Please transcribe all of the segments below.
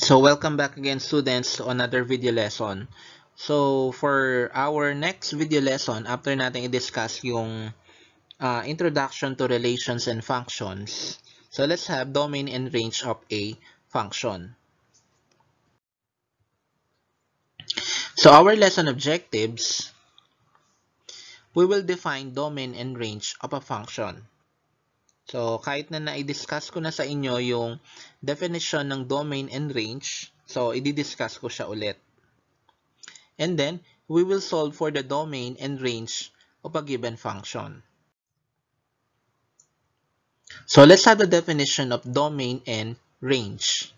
So welcome back again, students, to another video lesson. So for our next video lesson, after natin i-discuss yung introduction to relations and functions, so let's have domain and range of a function. So our lesson objectives, we will define domain and range of a function. So kahit na na-discuss ko na sa inyo yung definition ng domain and range, so i-discuss ko siya ulit. And then, we will solve for the domain and range of a given function. So let's have the definition of domain and range.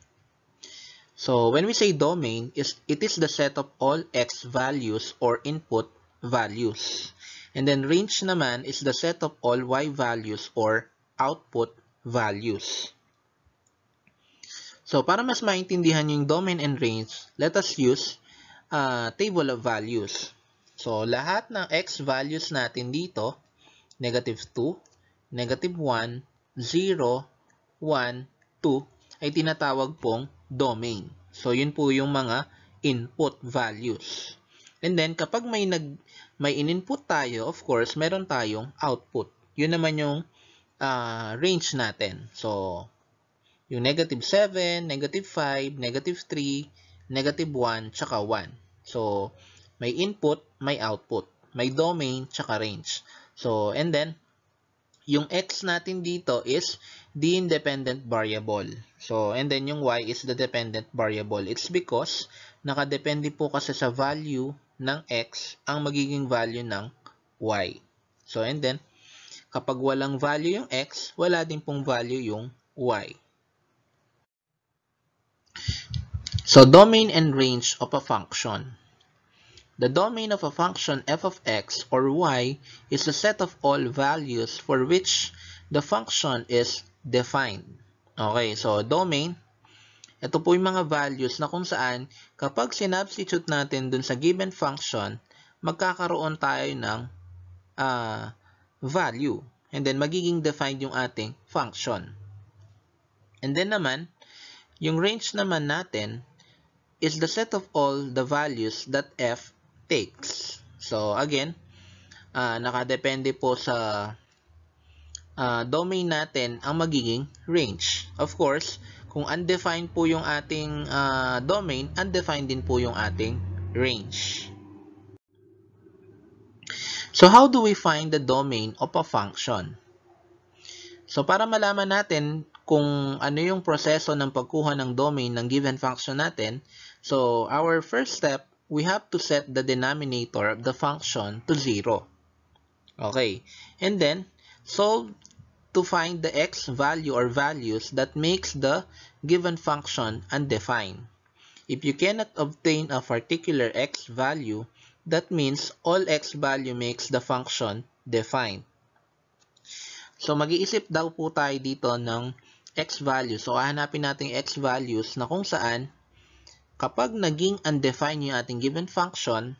So when we say domain, it is the set of all x values or input values. And then range naman is the set of all y values or output values. So para mas maintindihan yung domain and range, let us use table of values. So, lahat ng x values natin dito, negative 2, negative 1, 0, 1, 2, ay tinatawag pong domain. So, yun po yung mga input values. And then, kapag may in-input tayo, of course, meron tayong output. Yun naman yung range natin. So, yung negative 7, negative 5, negative 3, negative 1, tsaka 1. So, may input, may output. May domain, tsaka range. So, and then, yung x natin dito is the independent variable. So, and then yung y is the dependent variable. It's because nakadepende po kasi sa value ng x ang magiging value ng y. So, and then, kapag walang value yung x, wala din pong value yung y. So, domain and range of a function. The domain of a function f of x or y is the set of all values for which the function is defined. Okay, so domain, ito po yung mga values na kung saan kapag sinubstitute natin dun sa given function, magkakaroon tayo ng value. And then, magiging defined yung ating function. And then naman, yung range naman natin is the set of all the values that f takes. So, again, nakadepende po sa domain natin ang magiging range. Of course, kung undefined po yung ating domain, undefined din po yung ating range. So, how do we find the domain of a function? So, para malaman natin kung ano yung proseso ng pagkuha ng domain ng given function natin, so our first step, we have to set the denominator of the function to 0. Okay. And then, solve to find the x value or values that makes the given function undefined. If you cannot obtain a particular x value, that means all x value makes the function defined. So, mag-iisip daw po tayo dito ng x values. So, hahanapin natin yung x values na kung saan kapag naging undefined yung ating given function,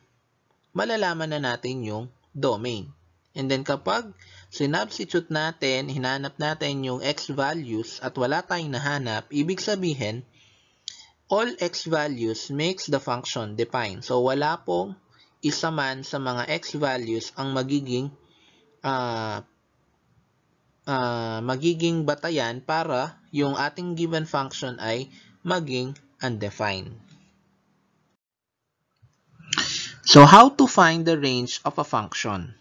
malalaman na natin yung domain. And then, kapag sinubstitute natin, hinanap natin yung x values at wala tayong nahanap, ibig sabihin, all x values makes the function defined. So, wala pong isa man sa mga x values ang magiging batayan para yung ating given function ay maging undefined. So, how to find the range of a function?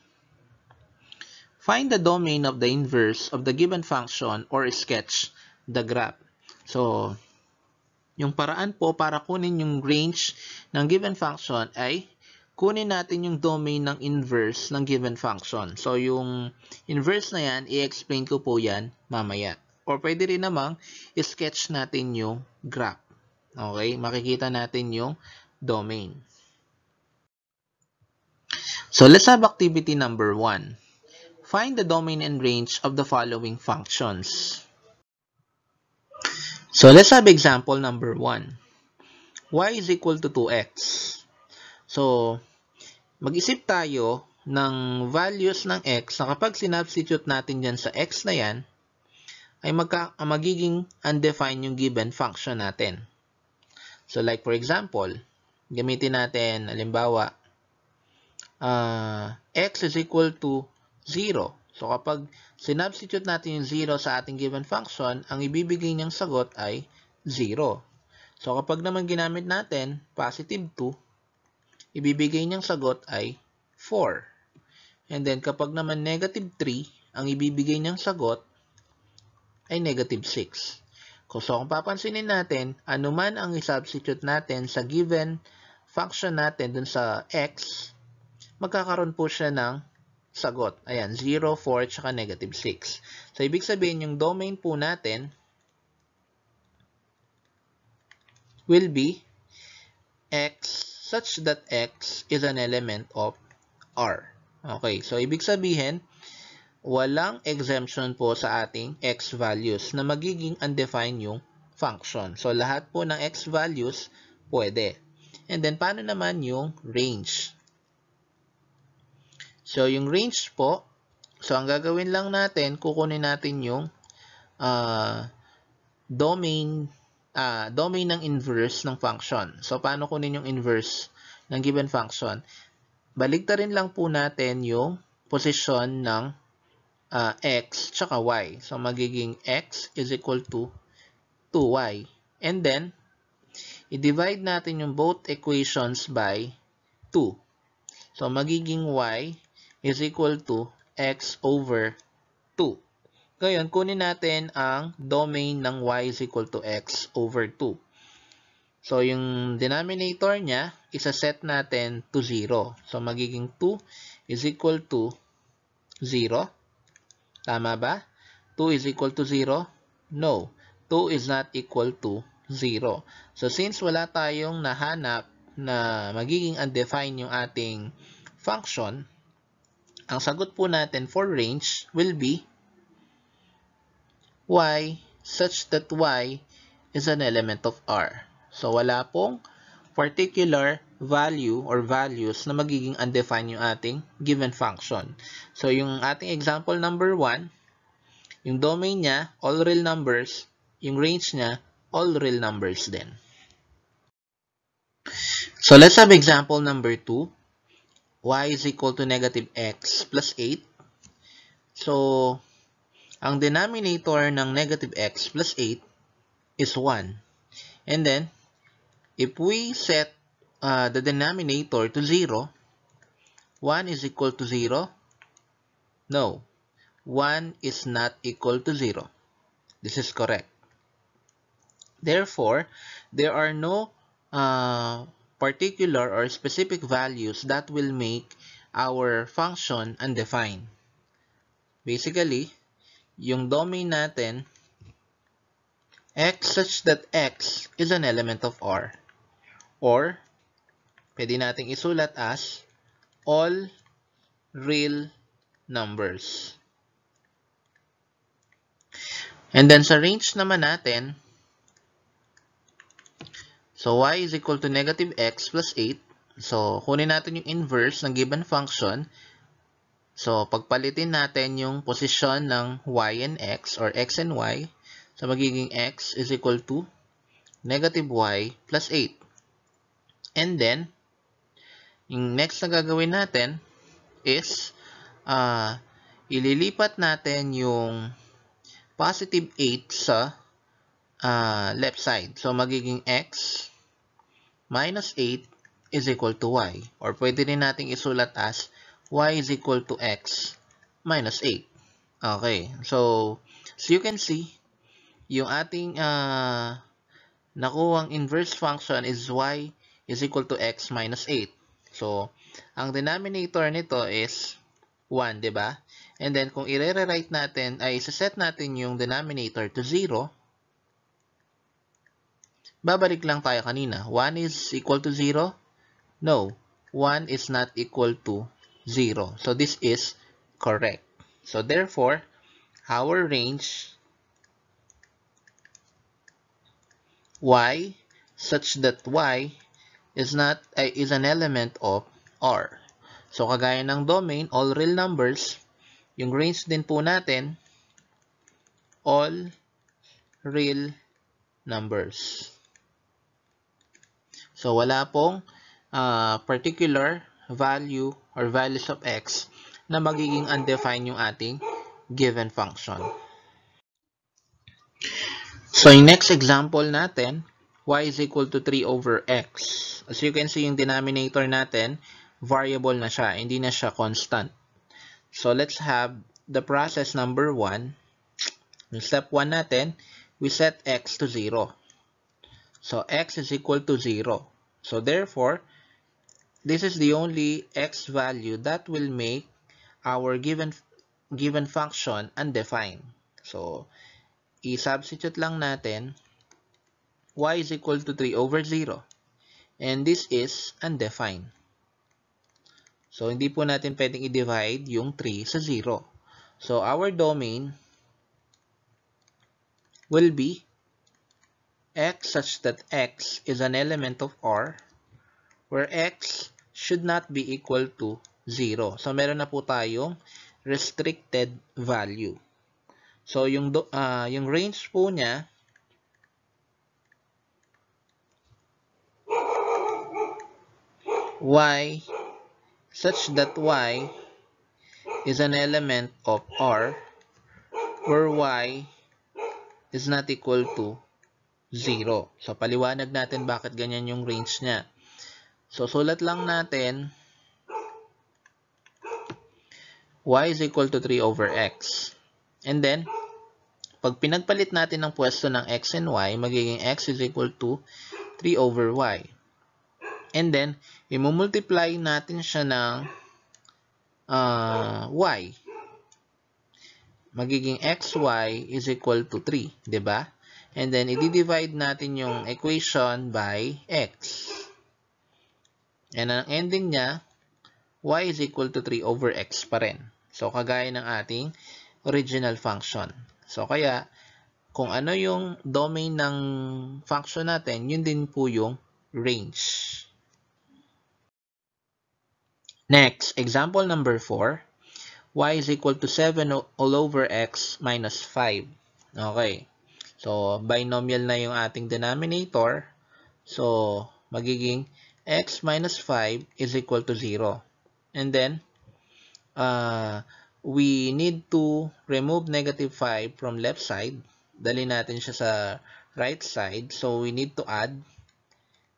Find the domain of the inverse of the given function or sketch the graph. So, yung paraan po para kunin yung range ng given function ay kunin natin yung domain ng inverse ng given function. So, yung inverse na yan, i-explain ko po yan mamaya. Or pwede rin namang i-sketch natin yung graph. Okay? Makikita natin yung domain. So, let's have activity number 1. Find the domain and range of the following functions. So, let's have example number 1. Y is equal to 2x. So, mag-isip tayo ng values ng x na kapag sinubstitute natin dyan sa x na yan, ay magiging undefined yung given function natin. So like for example, gamitin natin, halimbawa, x is equal to 0. So kapag sinubstitute natin yung 0 sa ating given function, ang ibibigay niyang sagot ay 0. So kapag naman ginamit natin positive 2, ibibigay niyang sagot ay 4. And then kapag naman negative 3, ang ibibigay niyang sagot ay negative 6. So kung papansinin natin, anuman ang isubstitute natin sa given function natin dun sa x, magkakaroon po siya ng sagot. Ayan, 0, 4, tsaka negative 6. So, ibig sabihin, yung domain po natin will be x such that x is an element of R. Okay, so ibig sabihin, walang exemption po sa ating x values na magiging undefined yung function. So, lahat po ng x values pwede. And then, paano naman yung range? So, yung range po, so ang gagawin lang natin, kukunin natin yung domain ng inverse ng function. So, paano kunin yung inverse ng given function? Baligtarin lang po natin yung posisyon ng x tsaka y. So, magiging x is equal to 2y. And then, i-divide natin yung both equations by 2. So, magiging y is equal to x over 2. Ngayon, kunin natin ang domain ng y is equal to x over 2. So, yung denominator niya, isa-set natin to 0. So, magiging 2 is equal to 0. Tama ba? 2 is equal to 0? No. 2 is not equal to 0. So, since wala tayong nahanap na magiging undefined yung ating function, ang sagot po natin for range will be y such that y is an element of R. So, wala pong particular value or values na magiging undefined yung ating given function. So, yung ating example number 1, yung domain niya, all real numbers, yung range niya, all real numbers din. So, let's have example number 2. Y is equal to negative x plus 8. So, ang denominator ng negative x plus 8 is 1. And then, if we set the denominator to 0, 1 is equal to 0? No. 1 is not equal to 0. This is correct. Therefore, there are no particular or specific values that will make our function undefined. Basically, yung domain natin, x such that x is an element of R. Or, pwede nating isulat as all real numbers. And then sa range naman natin, so y is equal to negative x plus 8. So, kunin natin yung inverse ng given function. So, pagpalitin natin yung posisyon ng y and x or x and y. So, magiging x is equal to negative y plus 8. And then, yung next na gagawin natin is ililipat natin yung positive 8 sa left side. So, magiging x minus 8 is equal to y. Or pwede rin nating isulat as y is equal to x minus 8. Okay. So you can see, yung ating nakuhang inverse function is y is equal to x minus 8. So, ang denominator nito is 1, di ba? And then, kung i-rewrite natin, ay isa-set natin yung denominator to 0, babalik lang tayo kanina. 1 is equal to 0? No. 1 is not equal to 0. So, this is correct. So, therefore, our range y such that y is an element of R. So, kagaya ng domain, all real numbers, yung range din po natin, all real numbers. So, wala pong particular value or values of x na magiging undefined yung ating given function. So, yung next example natin, y is equal to 3 over x. As you can see, yung denominator natin, variable na siya, hindi na siya constant. So, let's have the process number 1. In step 1 natin, we set x to 0. So, x is equal to 0. So, therefore, this is the only x value that will make our given function undefined. So, i-substitute lang natin y is equal to 3 over 0. And this is undefined. So, hindi po natin pwedeng i-divide yung 3 sa 0. So, our domain will be x such that x is an element of R where x should not be equal to 0. So, meron na po tayong restricted value. So, yung range po niya y such that y is an element of R where y is not equal to 0. So, paliwanag natin bakit ganyan yung range niya. So, sulat lang natin y is equal to 3 over x. And then, pag pinagpalit natin ng pwesto ng x and y, magiging x is equal to 3 over y. And then, imumultiply natin siya ng y. Magiging xy is equal to 3, diba? And then, i-divide natin yung equation by x. And ang ending niya, y is equal to 3 over x pa rin. So, kagaya ng ating original function. So, kaya, kung ano yung domain ng function natin, yun din po yung range. Next, example number 4. Y is equal to 7 all over x minus 5. Okay. So, binomial na yung ating denominator. So, magiging x minus 5 is equal to 0. And then, we need to remove negative 5 from left side. Dali natin siya sa right side. So, we need to add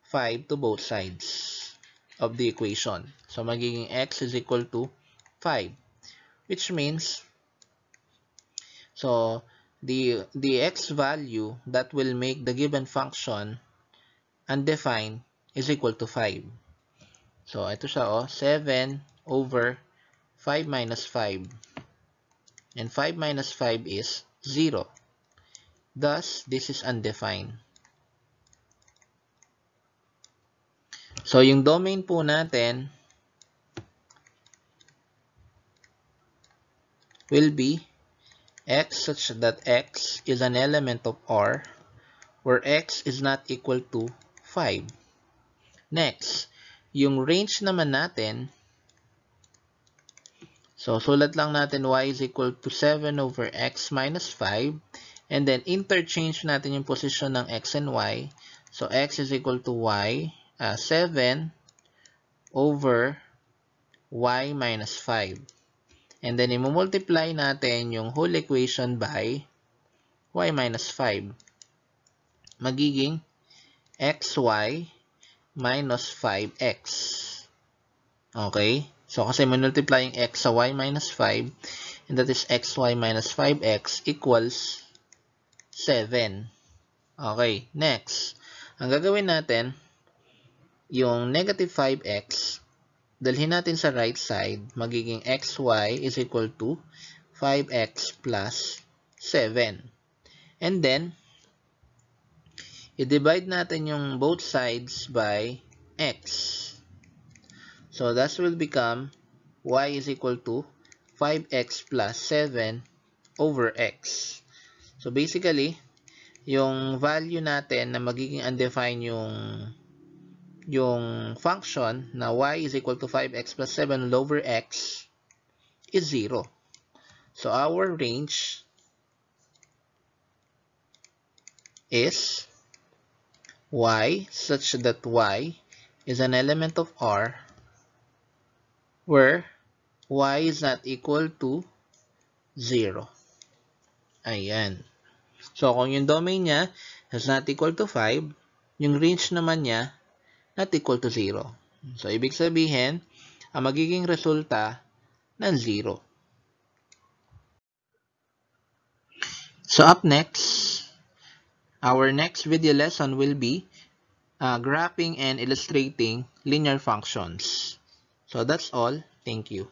5 to both sides of the equation. So, magiging x is equal to 5. Which means, so, the x value that will make the given function undefined is equal to 5. So, ito siya, 7 over 5 minus 5. And 5 minus 5 is 0. Thus, this is undefined. So, yung domain po natin will be x such that x is an element of R where x is not equal to 5. Next, yung range naman natin, so sulat lang natin y is equal to 7 over x minus 5. And then, interchange natin yung position ng x and y. So, x is equal to 7 over y minus 5. And then, i-multiply natin yung whole equation by y minus 5. Magiging xy minus 5x. Okay? So, kasi multiply yung x sa y minus 5, and that is xy minus 5x equals 7. Okay, next. Ang gagawin natin, yung negative 5x, dalhin natin sa right side, magiging xy is equal to 5x plus 7. And then, i-divide natin yung both sides by x. So, that will become y is equal to 5x plus 7 over x. So, basically, yung value natin na magiging undefined yung function na y is equal to 5x plus 7 all over x is 0. So, our range is y such that y is an element of R where y is not equal to 0. Ayan. So, kung yung domain niya is not equal to 5, yung range naman niya not equal to 0. So, ibig sabihin, ang magiging resulta ng 0. So, up next, our next video lesson will be graphing and illustrating linear functions. So, that's all. Thank you.